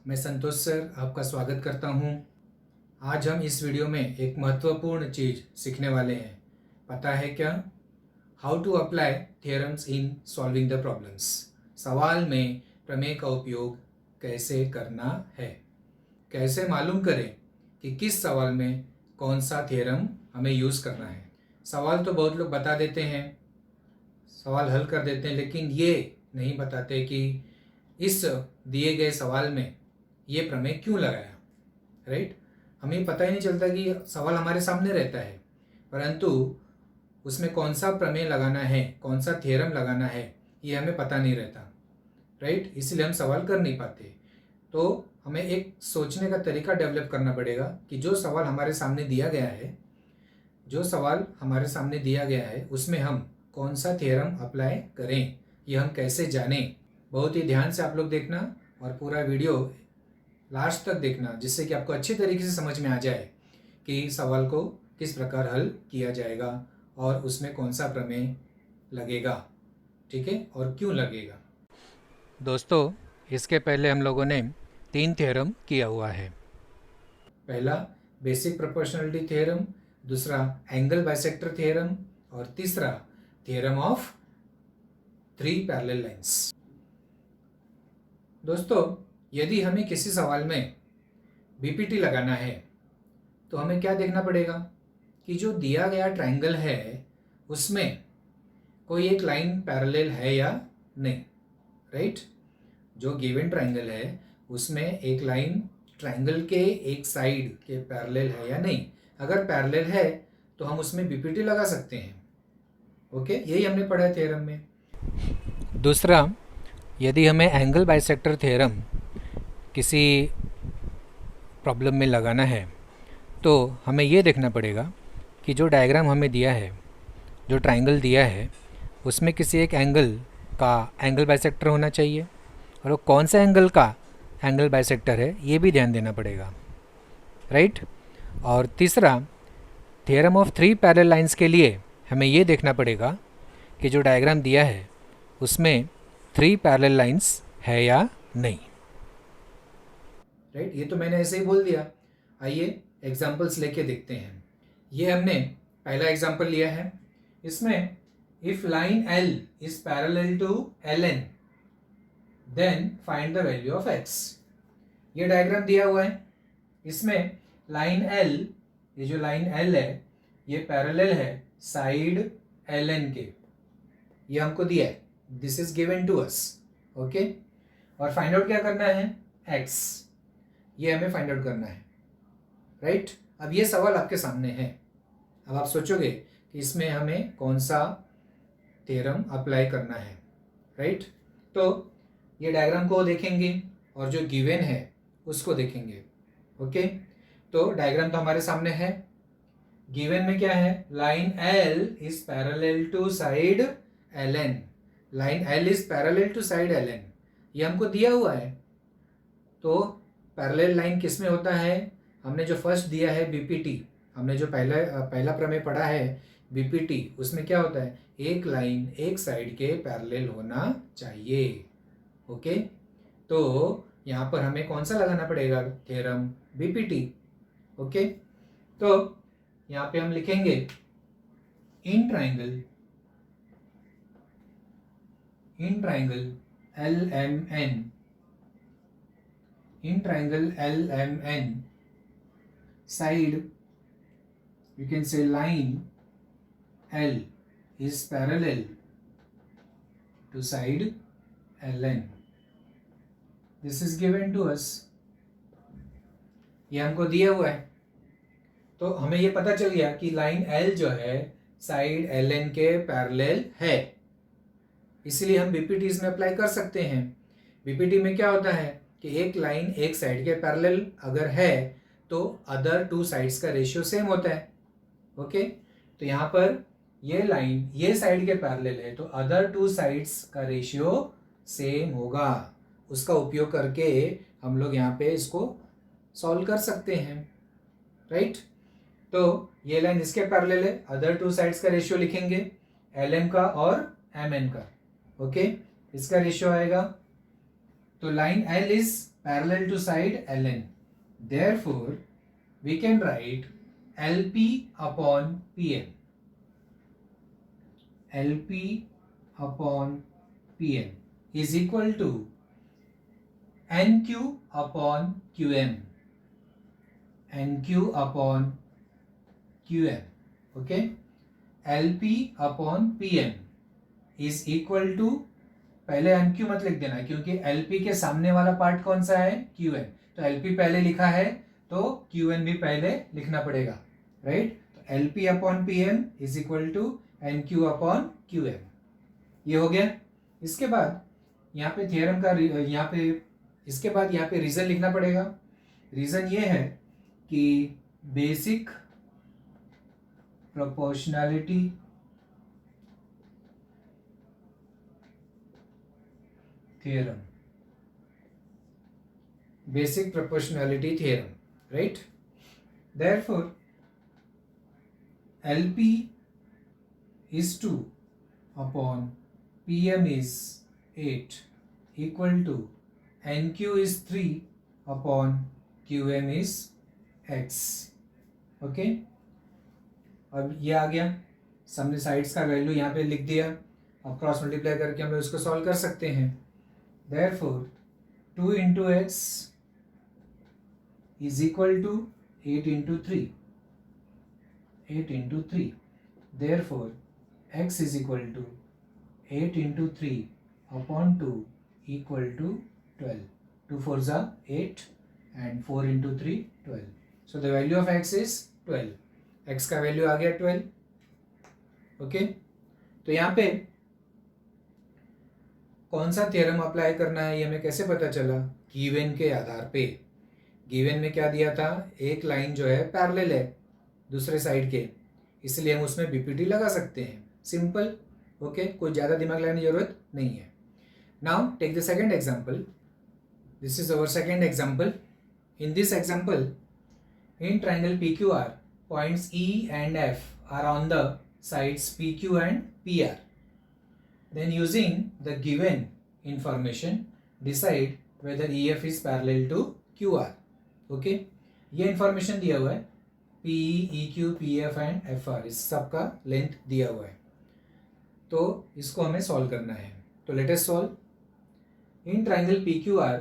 मैं संतोष सर आपका स्वागत करता हूं। आज हम इस वीडियो में एक महत्वपूर्ण चीज़ सीखने वाले हैं। पता है क्या? How to apply theorems in solving the problems. सवाल में प्रमेय का उपयोग कैसे करना है, कैसे मालूम करें कि किस सवाल में कौन सा थियरम हमें यूज़ करना है। सवाल तो बहुत लोग बता देते हैं, सवाल हल कर देते हैं, लेकिन ये नहीं बताते कि इस दिए गए सवाल में ये प्रमेय क्यों लगाया। राइट, हमें पता ही नहीं चलता कि सवाल हमारे सामने रहता है, परंतु उसमें कौन सा प्रमेय लगाना है, कौन सा थ्योरम लगाना है, ये हमें पता नहीं रहता। राइट, इसलिए हम सवाल कर नहीं पाते। तो हमें एक सोचने का तरीका डेवलप करना पड़ेगा कि जो सवाल हमारे सामने दिया गया है, उसमें हम कौन सा थ्योरम अप्लाई करें, ये हम कैसे जानें। बहुत ही ध्यान से आप लोग देखना और पूरा वीडियो लास्ट तक देखना, जिससे कि आपको अच्छी तरीके से समझ में आ जाए कि सवाल को किस प्रकार हल किया जाएगा और उसमें कौन सा प्रमेय लगेगा, ठीक है, और क्यों लगेगा। दोस्तों, इसके पहले हम लोगों ने 3 थ्योरम किया हुआ है। पहला बेसिक प्रोपोर्शनलिटी थ्योरम, दूसरा एंगल बाइसेक्टर थ्योरम और तीसरा थ्योरम ऑफ 3 पैरेलल लाइंस। दोस्तों, यदि हमें किसी सवाल में बीपीटी लगाना है तो हमें क्या देखना पड़ेगा कि जो दिया गया ट्रायंगल है उसमें कोई एक लाइन पैरेलल है या नहीं। राइट, जो गिवन ट्रायंगल है उसमें एक लाइन ट्रायंगल के एक साइड के पैरेलल है या नहीं। अगर पैरेलल है तो हम उसमें बीपीटी लगा सकते हैं। ओके, यही हमने पढ़ा है थ्योरम में। दूसरा, यदि हमें एंगल बाइसेक्टर थ्योरम किसी प्रॉब्लम में लगाना है तो हमें ये देखना पड़ेगा कि जो डायग्राम हमें दिया है, जो ट्रायंगल दिया है, उसमें किसी एक एंगल का एंगल बाइसेक्टर होना चाहिए, और वो कौन सा एंगल का एंगल बाइसेक्टर है ये भी ध्यान देना पड़ेगा। राइट, और तीसरा, थ्योरम ऑफ 3 पैरेलल लाइंस के लिए हमें ये देखना पड़ेगा कि जो डायग्राम दिया है उसमें 3 पैरेलल लाइंस है या नहीं। राइट, ये तो मैंने ऐसे ही बोल दिया। आइए एग्जाम्पल्स लेके देखते हैं। ये हमने पहला एग्जाम्पल लिया है। इसमें if line L is parallel to L N then find the value of X. ये डायग्राम दिया हुआ है। इसमें लाइन एल, ये जो लाइन एल है ये पैरेलल है साइड एल एन के। ये हमको दिया है, this is given to us. Okay, और फाइंड आउट क्या करना है? एक्स, ये हमें फाइंड आउट करना है। राइट, अब ये सवाल आपके सामने है। अब आप सोचोगे कि इसमें हमें कौन सा थ्योरम अप्लाई करना है। राइट, तो ये डायग्राम को देखेंगे और जो गिवन है उसको देखेंगे। ओके, तो डायग्राम तो हमारे सामने है। गिवन में क्या है? Line L is parallel to side L N. Line L is parallel to side L N, ये हमको दिया हुआ है। तो पैरेलल लाइन किस में होता है? हमने जो फर्स्ट दिया है बीपीटी, हमने जो पहला प्रमेय पढ़ा है बीपीटी, उसमें क्या होता है? एक लाइन एक साइड के पैरेलल होना चाहिए। ओके, तो यहाँ पर हमें कौन सा लगाना पड़ेगा थ्योरम? बीपीटी। ओके, तो यहाँ पे हम लिखेंगे in triangle L M N, in triangle LMN, side, you can say line L is parallel to side LN. This is given to us. ये हमको दिया हुआ है। तो हमें ये पता चल गया कि लाइन L जो है साइड LN के पैरेलल है, इसलिए हम बीपीटी इसमें अप्लाई कर सकते हैं। बीपीटी में क्या होता है कि एक लाइन एक साइड के पैरेलल अगर है तो अदर 2 साइड्स का रेशियो सेम होता है। ओके, तो यहाँ पर ये लाइन ये साइड के पैरेलल है तो अदर 2 साइड्स का रेशियो सेम होगा। उसका उपयोग करके हम लोग यहाँ पे इसको सॉल्व कर सकते हैं। राइट, तो ये लाइन इसके पैरेलल है, अदर 2 साइड्स का रेशियो लिखेंगे एल एम का और एम एन का। ओके, इसका रेशियो आएगा, तो line L is parallel to side ln. Therefore, we can write LP upon PN. LP upon PN is equal to NQ upon QM. NQ upon QM. Okay. LP upon PM is equal to, पहले NQ मत लिख देना क्योंकि LP के सामने वाला part कौन सा है, QN. तो LP पहले लिखा है तो QN भी पहले लिखना पड़ेगा, राइट. तो LP upon PM is equal to NQ upon QM. ये हो गया. इसके बाद यहाँ पे थियरम का इसके बाद यहाँ पे रीजन लिखना पड़ेगा. रीजन ये है कि basic proportionality theorem. Basic proportionality theorem, right? Therefore, LP is 2 upon PM is 8 equal to NQ is 3 upon QM is X. Okay? अब ये आ गया. सामने साइड्स का वैल्यू यहाँ पे लिख दिया. अब क्रॉस मल्टीप्लाई करके हम लोग इसको सॉल्व कर सकते हैं. Therefore, 2 into x is equal to 8 into 3. 8 into 3. Therefore, x is equal to 8 into 3 upon 2 equal to 12. 2 4s are 8 and 4 into 3 12. So the value of x is 12. x का value आ गया 12. Okay. तो यहाँ पे कौन सा थ्योरम अप्लाई करना है ये हमें कैसे पता चला, गिवन के आधार पे. गिवन में क्या दिया था, एक लाइन जो है पैरेलल है दूसरे साइड के, इसलिए हम उसमें बीपीटी लगा सकते हैं. सिंपल. ओके. कोई ज़्यादा दिमाग लगाने की जरूरत नहीं है. Now take the second example. This is our second example. In this example, in triangle PQR, points E and F are on the sides PQ and PR. Then using the given information, decide whether EF is parallel to QR. Okay? ये information दिया हुआ है. PE, EQ, PF and FR, इस सब का length दिया हुआ है. तो इसको हमें सॉल्व करना है. तो let us solve. In triangle PQR,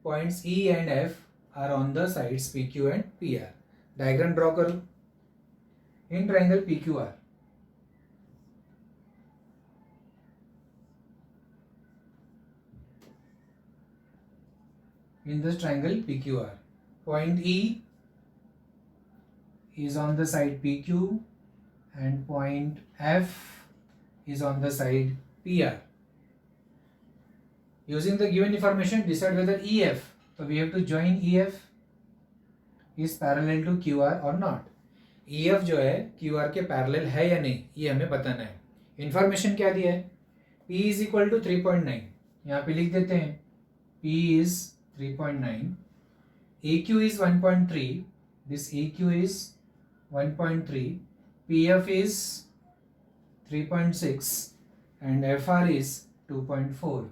points E and F are on the sides PQ and PR. Diagram draw करो. In triangle PQR, in this triangle PQR, point E is on the side PQ and point F is on the side PR. Using the given information, decide whether EF, so we have to join EF, is parallel to QR or not. EF जो है QR के parallel है या नहीं ये हमें बताना है. इंफॉर्मेशन क्या दिया है, P is equal to 3.9. यहाँ पे लिख देते हैं P is 3.9. EQ is 1.3. This EQ is 1.3. PF is 3.6 and FR is 2.4.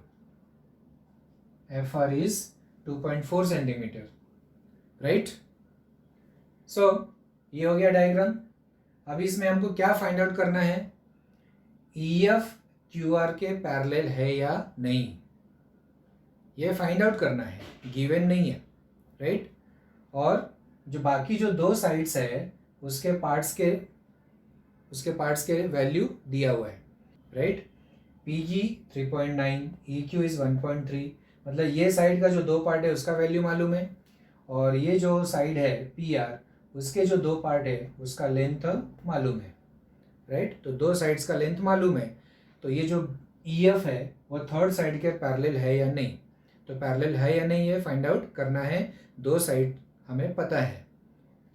FR is 2.4 centimeter. Right? So ये हो गया डायग्राम. अब इसमें हमको क्या फाइंड आउट करना है, EF QR के पैरेलल है या नहीं, ये फाइंड आउट करना है. गिवन नहीं है, राइट. और जो बाकी जो दो साइड्स है उसके पार्ट्स के वैल्यू दिया हुआ है, राइट. PG 3.9, EQ is 1.3. मतलब ये साइड का जो दो पार्ट है उसका वैल्यू मालूम है, और ये जो साइड है PR उसके जो दो पार्ट है उसका लेंथ मालूम है, राइट. तो दो साइड्स का लेंथ मालूम है. तो ये जो EF है वो थर्ड साइड के पैरेलल है या नहीं, तो पैरेलल है या नहीं ये फाइंड आउट करना है. दो साइड हमें पता है,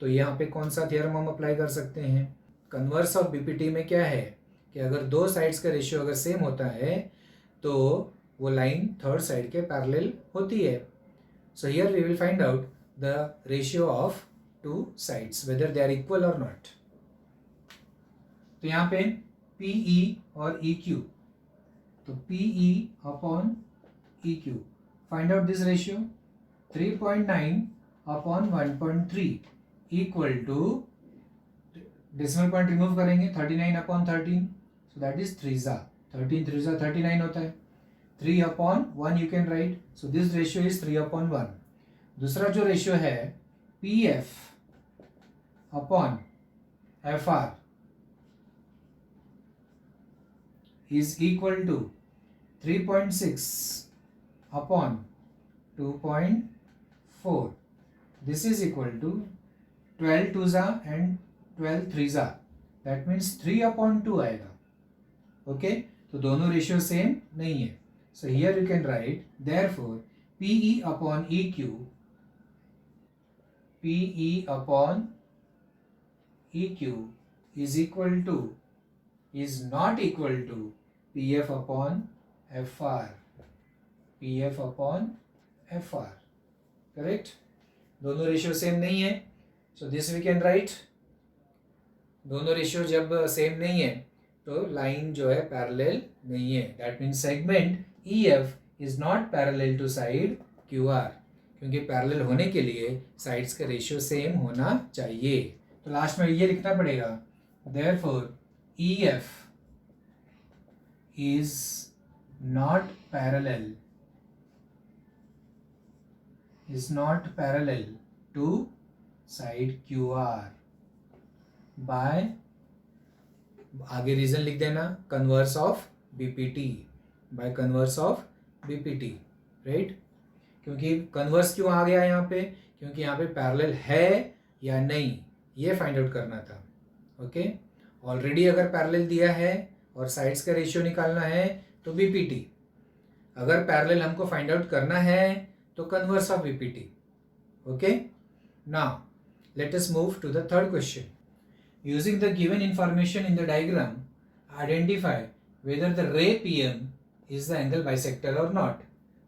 तो यहाँ पे कौन सा थ्योरम हम अप्लाई कर सकते हैं. कन्वर्स ऑफ बीपीटी में क्या है कि अगर दो साइड्स का रेशियो अगर सेम होता है तो वो लाइन थर्ड साइड के पैरेलल होती है. So here we will find out the ratio of two sides whether they are equal और नॉट. तो यहाँ पे PE और EQ, तो PE upon EQ, find out this ratio. 3.9 upon 1.3 equal to, decimal point remove करेंगे, 39 upon 13, so that is 3 जा 13, 3 जा 39 होता है. 3 upon 1 you can write, so this ratio is 3 upon 1. दूसरा जो रेशियो है P F upon F R is equal to 3.6 upon 2.4. This is equal to 12 2 and 12 3 that means 3 upon 2 आएगा. Okay, तो दोनों रेशियो सेम नहीं है. So here you can write therefore PE upon EQ, PE upon EQ is not equal to PF upon FR. PF upon FR. Correct, दोनों ratio same नहीं है. So this we can write. दोनों ratio जब same नहीं है तो line जो है पैरेलल नहीं है. That means segment EF is not parallel to side QR, क्योंकि पैरेलल होने के लिए साइड्स का रेशियो सेम होना चाहिए. तो लास्ट में ये लिखना पड़ेगा, therefore EF is not parallel to side QR by, आगे रीजन लिख देना, converse of BPT, by converse of BPT, right. क्योंकि कन्वर्स क्यों आ गया यहाँ पे, क्योंकि यहाँ पे पैरेलल है या नहीं ये फाइंड आउट करना था. ओके, ऑलरेडी अगर पैरेलल दिया है और साइड्स का रेशियो निकालना है तो BPT. अगर पैरेलल हमको फाइंड आउट करना है तो converse of BPT. Okay, now let us move to the third question. Using the given information in the diagram identify whether the ray PM is the angle bisector और not.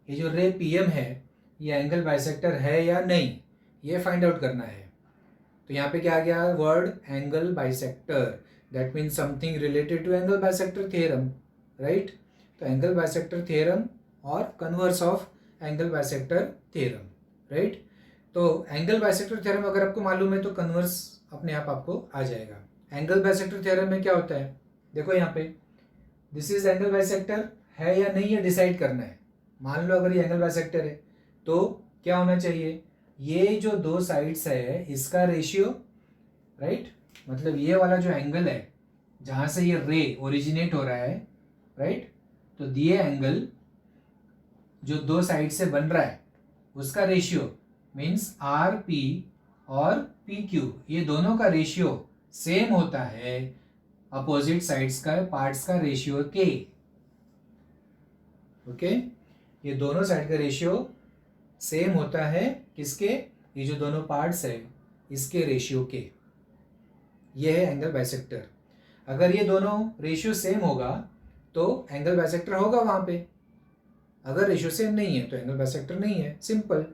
ये जो रे PM है ये angle bisector है या नहीं ये फाइंड आउट करना है. तो यहाँ पे क्या आ गया, word angle bisector. That means something related to angle bisector theorem, right? तो angle bisector theorem और converse of angle bisector theorem, right? तो angle bisector theorem अगर आपको मालूम है तो converse अपने आप आपको आ जाएगा. angle bisector theorem में क्या होता है, देखो यहाँ पे this is angle bisector है या नहीं ये डिसाइड करना है. मान लो अगर ये angle bisector है तो क्या होना चाहिए, ये जो दो साइड्स है इसका रेशियो, राइट. मतलब ये वाला जो एंगल है जहाँ से ये रे ओरिजिनेट हो रहा है, राइट, तो दिए एंगल जो दो साइड से बन रहा है उसका रेशियो मीन्स RP और PQ, ये दोनों का रेशियो सेम होता है अपोजिट साइड्स का पार्ट्स का रेशियो के. ओके, ये दोनों साइड का रेशियो सेम होता है किसके, ये जो दोनों पार्ट्स है इसके रेशियो के. ये है एंगल बाइसेक्टर. अगर ये दोनों रेशियो सेम होगा तो एंगल बाइसेक्टर होगा वहाँ पे. अगर रेशियो सेम नहीं है तो एंगल बाइसेक्टर नहीं है. सिंपल.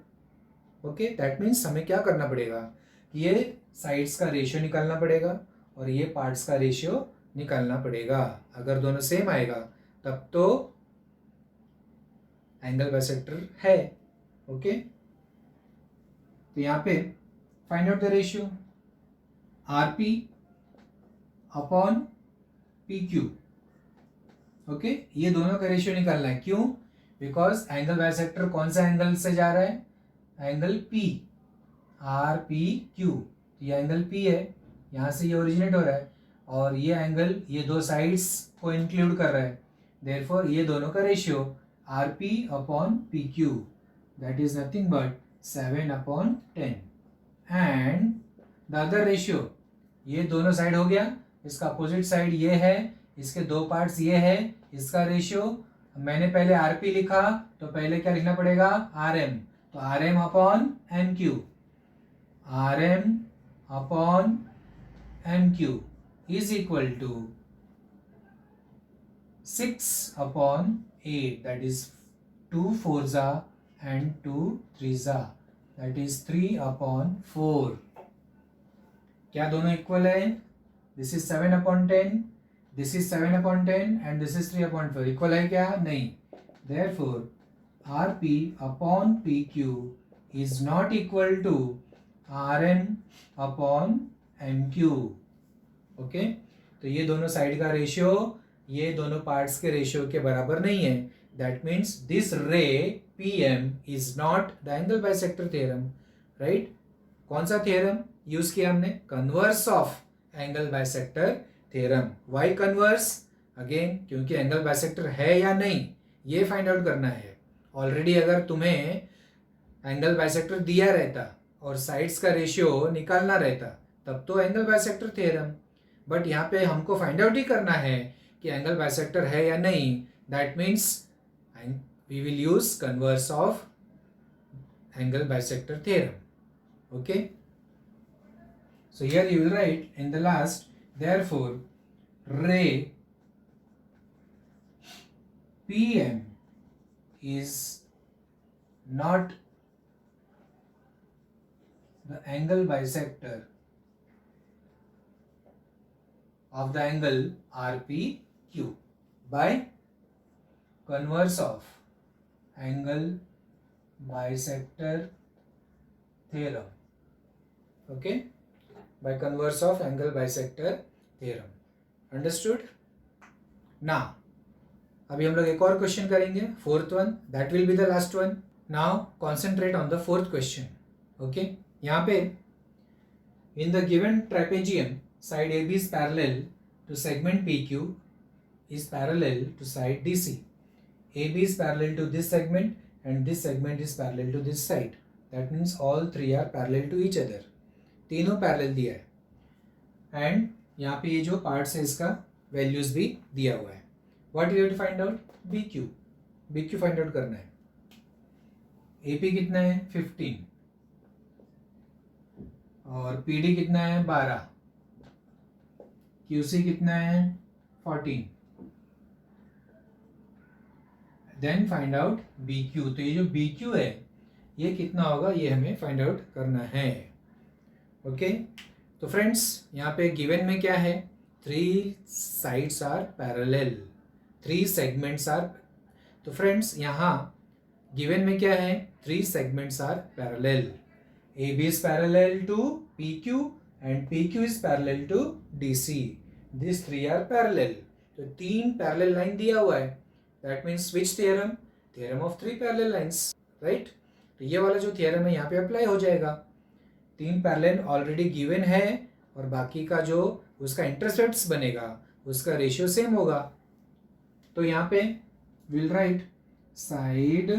ओके, दैट मीन्स हमें क्या करना पड़ेगा, ये साइड्स का रेशियो निकालना पड़ेगा और ये पार्ट्स का रेशियो निकालना पड़ेगा. अगर दोनों सेम आएगा तब तो एंगल बाइसेक्टर है. ओके, तो यहाँ पे find out the ratio RP upon PQ. Okay, ये दोनों का रेशियो निकालना है. क्यों, बिकॉज एंगल बाइसेक्टर कौन सा एंगल से जा रहा है, एंगल P, RPQ. ये एंगल P है, यहाँ से ये ओरिजिनेट हो रहा है और ये एंगल ये दो साइड्स को इंक्लूड कर रहा है. देयरफॉर ये दोनों का ratio RP upon PQ, that is nothing but 7 upon 10. And the other ratio, ये दोनों साइड हो गया, इसका अपोजिट साइड ये है, इसके दो पार्ट्स ये है, इसका रेशियो मैंने पहले RP लिखा तो पहले क्या लिखना पड़ेगा, RM. तो RM upon MQ, RM upon MQ is equal to 6 upon 8, that is 2 4 and 2 3 that is 3 upon 4. क्या दोनों इक्वल है, this is 7 upon 10, this is 7 upon 10 and this is 3 upon 4. Equal है क्या, नहीं. Therefore RP upon PQ is not equal to Rn upon MQ. Okay, तो ये दोनों side का रेशियो ये दोनों पार्ट्स के रेशियो के बराबर नहीं है. दैट मीन्स दिस रे PM is not the angle bisector theorem. Right, कौन सा थ्योरम यूज किया हमने? Converse of angle bisector theorem. Why converse? Again क्योंकि एंगल बाइसेक्टर है या नहीं ये फाइंड आउट करना है. ऑलरेडी अगर तुम्हें एंगल बाइसेक्टर दिया रहता और साइड्स का रेशियो निकालना रहता तब तो एंगल बाइसेक्टर थ्योरम. बट यहाँ पे हमको फाइंड आउट ही करना है कि एंगल बाइसेक्टर है या नहीं. That means we will use converse of angle bisector theorem. Okay, so here you will write in the last, therefore ray PM is not the angle bisector of the angle RPQ by converse of angle bisector theorem. Okay, by converse of angle bisector theorem. Understood? Now अभी हम लोग एक और question करेंगे, fourth one. That will be the last one. Now concentrate on the fourth question. Okay, यहाँ पे in the given trapezium side AB is parallel to segment PQ is parallel to side DC. AB is parallel to this segment and this segment is parallel to this side. That means all three are parallel to each other. तीनों parallel दिया है and यहाँ पे ये जो parts है इसका values भी दिया हुआ है. What you have to find out? BQ find out करना है. AP कितना है? 15 और PD कितना है? 12. QC कितना है? 14. Then find out BQ. तो ये जो BQ है ये कितना होगा ये हमें फाइंड आउट करना है. ओके, तो फ्रेंड्स यहाँ पे गिवन में क्या है? 3 sides are parallel, 3 segments are. तो फ्रेंड्स यहाँ गिवन में क्या है? 3 segments are parallel. AB is parallel to PQ and PQ is parallel to DC. These 3 are parallel. तो 3 पैरेलल लाइन दिया हुआ है. That means which theorem? Theorem of 3 parallel lines. Right, तो ये वाला जो थ्योरम है यहाँ पे अप्लाई हो जाएगा. 3 पैरेलल ऑलरेडी गिवन है और बाकी का जो उसका इंटरसेप्ट्स बनेगा उसका रेशियो सेम होगा. तो यहाँ पे will write side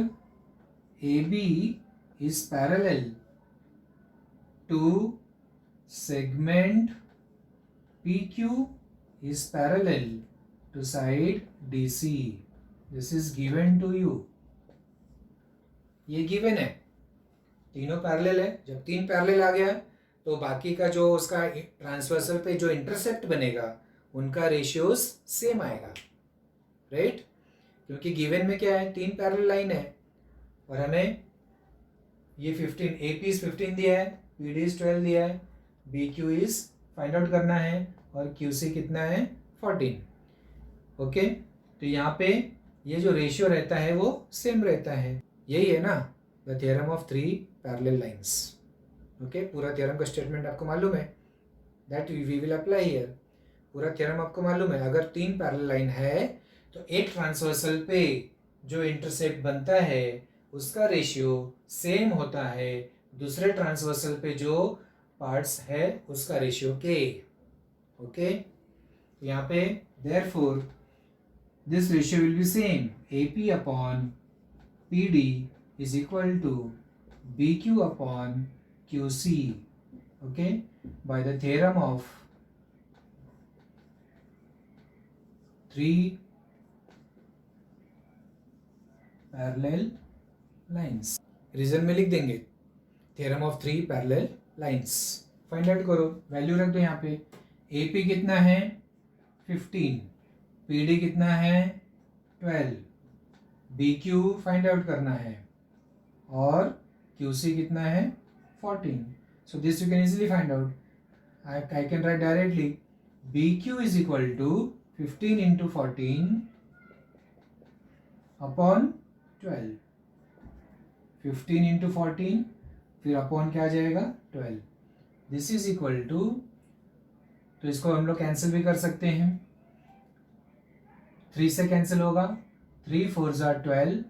AB is parallel to segment PQ is parallel to side DC. This is given to you. ये गिवन है, तीनों पैरेलल है. जब 3 पैरेलल आ गया तो बाकी का जो उसका ट्रांसवर्सल पे जो इंटरसेप्ट बनेगा उनका रेशियोज सेम आएगा. राइट, क्योंकि गिवन में क्या है? 3 पैरेलल लाइन है और हमें ये 15 AP इज 15 दिया है, PD इज 12 दिया है, BQ इज फाइंड आउट करना है और QC कितना है? 14. ओके, तो यहाँ पे ये जो रेशियो रहता है वो सेम रहता है. यही है ना the theorem of 3 parallel lines. Okay, पूरा थ्योरम का स्टेटमेंट आपको मालूम है. That we will apply here. पूरा थ्योरम आपको मालूम है. अगर 3 पैरेलल लाइन है तो एक ट्रांसवर्सल पे जो इंटरसेप्ट बनता है उसका रेशियो सेम होता है दूसरे ट्रांसवर्सल पे जो पार्ट्स है उसका रेशियो के. ओके, यहाँ पे therefore this ratio will be same. AP upon PD is equal to BQ upon QC. Okay, by the theorem of 3 parallel lines. Reason में लिख देंगे theorem of 3 parallel lines. Find out करो, value रख दो यहाँ पे. AP कितना है? 15. PD कितना है? 12. BQ फाइंड आउट करना है और QC कितना है? 14. So this you can easily find out. I can write directly BQ is equal to 15 into 14 upon 12. 15 into 14 फिर अपॉन क्या आ जाएगा 12, दिस इज इक्वल टू, तो इसको हम लोग कैंसिल भी कर सकते हैं, 3 से कैंसिल होगा, 3 4 ज़ा 12,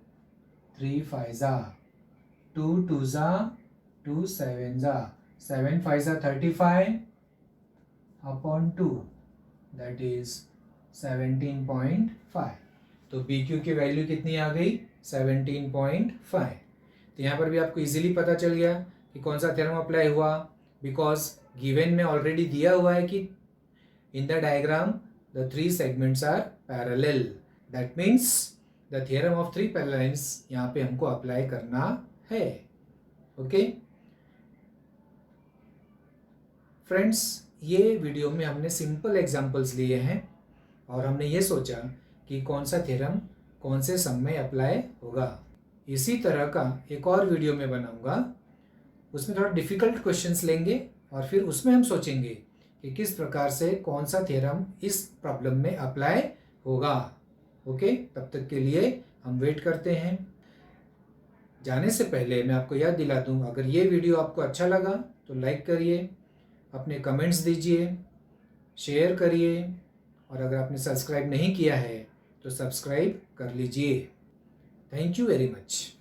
3 5 ज़ा 2 2 ज़ा 2 7 ज़ा 7 5 ज़ा 35 अपॉन 2, दैट इज 17.5। तो बी क्यू की वैल्यू कितनी आ गई 17.5। तो यहाँ पर भी आपको इजीली पता चल गया कि कौन सा थ्योरम अप्लाई हुआ, बिकॉज गिवन में ऑलरेडी दिया हुआ है कि in the diagram the 3 segments are parallel, that means the theorem of 3 parallel lines यहाँ पे हमको अप्लाई करना है। ओके फ्रेंड्स, ये वीडियो में हमने सिंपल एग्जांपल्स लिए हैं और हमने ये सोचा कि कौन सा थ्योरम कौन से सम में अप्लाई होगा। इसी तरह का एक और वीडियो में बनाऊंगा, उसमें थोड़ा डिफ़िकल्ट क्वेश्चंस लेंगे और फिर उसमें हम सोचेंगे कि किस प्रकार से कौन सा थ्योरम इस प्रॉब्लम में अप्लाई होगा। ओके, तब तक के लिए हम वेट करते हैं। जाने से पहले मैं आपको याद दिला दूं, अगर ये वीडियो आपको अच्छा लगा तो लाइक करिए, अपने कमेंट्स दीजिए, शेयर करिए और अगर आपने सब्सक्राइब नहीं किया है तो सब्सक्राइब कर लीजिए। Thank you very much.